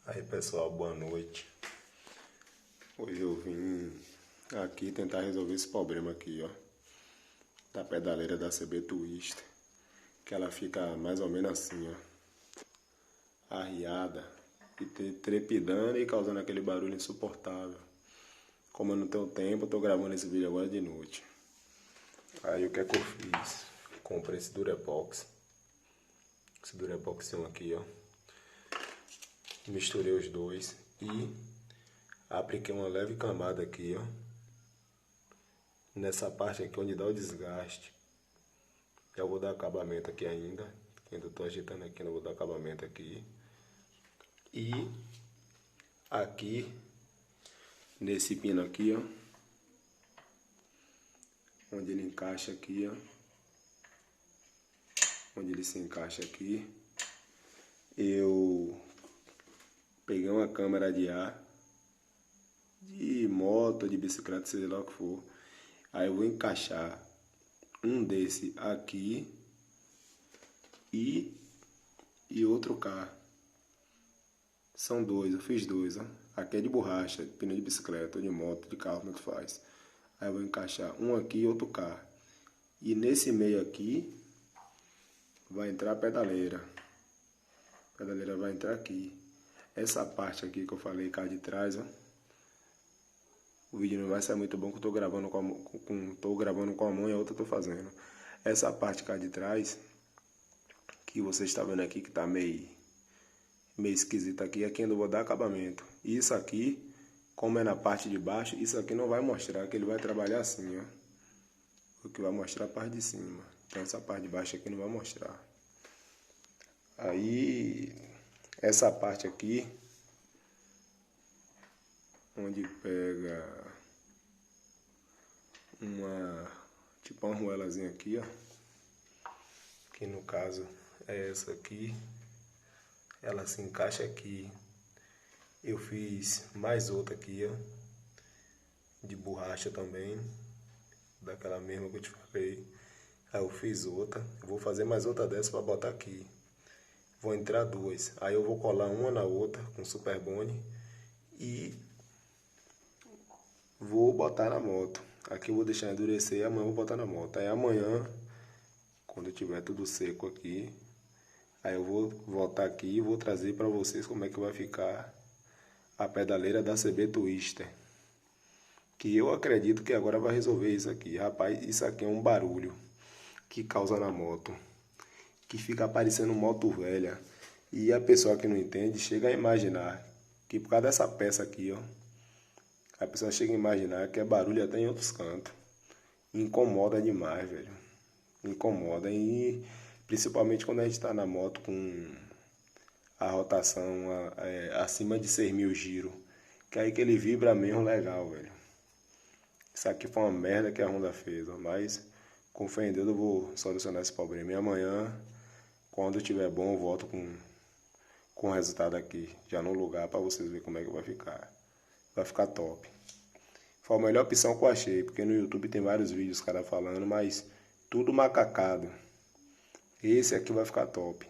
Aí pessoal, boa noite. Hoje eu vim aqui tentar resolver esse problema aqui, ó, da pedaleira da CB Twister, que ela fica mais ou menos assim, ó, arriada e trepidando e causando aquele barulho insuportável. Como eu não tenho tempo, eu tô gravando esse vídeo agora de noite. Aí o que é que eu fiz? Comprei esse Durepox aqui, ó. Misturei os dois e apliquei uma leve camada aqui, ó, nessa parte aqui onde dá o desgaste. Eu vou dar acabamento aqui ainda. Ainda estou agitando aqui, não vou dar acabamento aqui. E aqui, nesse pino aqui, ó, onde ele encaixa aqui, ó, onde ele se encaixa aqui, eu peguei uma câmera de ar, de moto, de bicicleta, seja lá o que for. Aí eu vou encaixar um desse aqui e outro cá. São dois, eu fiz dois, ó. Aqui é de borracha, pneu de bicicleta, ou de moto, de carro, tanto faz. Aí eu vou encaixar um aqui e outro cá. E nesse meio aqui vai entrar a pedaleira. A pedaleira vai entrar aqui. Essa parte aqui que eu falei cá de trás, ó. O vídeo não vai sair muito bom, que eu tô gravando com a mão e a outra eu tô fazendo. Essa parte cá de trás, que você está vendo aqui, que tá meio esquisito aqui, aqui ainda vou dar acabamento. Isso aqui, como é na parte de baixo, isso aqui não vai mostrar, que ele vai trabalhar assim, ó. O que vai mostrar a parte de cima. Então essa parte de baixo aqui não vai mostrar. Aí, essa parte aqui, onde pega tipo uma arruelazinha aqui, ó, que no caso é essa aqui, ela se encaixa aqui. Eu fiz mais outra aqui, ó, de borracha também, daquela mesma que eu te falei. Aí eu fiz outra, vou fazer mais outra dessa para botar aqui. Vou entrar duas, aí eu vou colar uma na outra com Super Bond e vou botar na moto. Aqui eu vou deixar endurecer e amanhã eu vou botar na moto. Aí amanhã, quando tiver tudo seco aqui, aí eu vou voltar aqui e vou trazer para vocês como é que vai ficar a pedaleira da CB Twister. Que eu acredito que agora vai resolver isso aqui. Rapaz, isso aqui é um barulho que causa na moto, que fica parecendo moto velha. E a pessoa que não entende chega a imaginar que por causa dessa peça aqui, ó, a pessoa chega a imaginar que é barulho até em outros cantos. Incomoda demais, velho. Incomoda. E principalmente quando a gente está na moto com a rotação acima de 6.000 giros. Que é aí que ele vibra mesmo legal, velho. Isso aqui foi uma merda que a Honda fez, ó, mas com fé em Deus eu vou solucionar esse problema. E amanhã, quando tiver bom, eu volto com o resultado aqui, já no lugar, para vocês verem como é que vai ficar. Vai ficar top. Foi a melhor opção que eu achei, porque no YouTube tem vários vídeos os caras falando, mas tudo macacado. Esse aqui vai ficar top.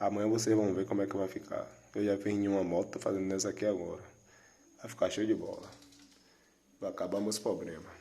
Amanhã vocês vão ver como é que vai ficar. Eu já fiz em uma moto, tô fazendo nessa aqui agora. Vai ficar show de bola. Vai acabar meus problemas.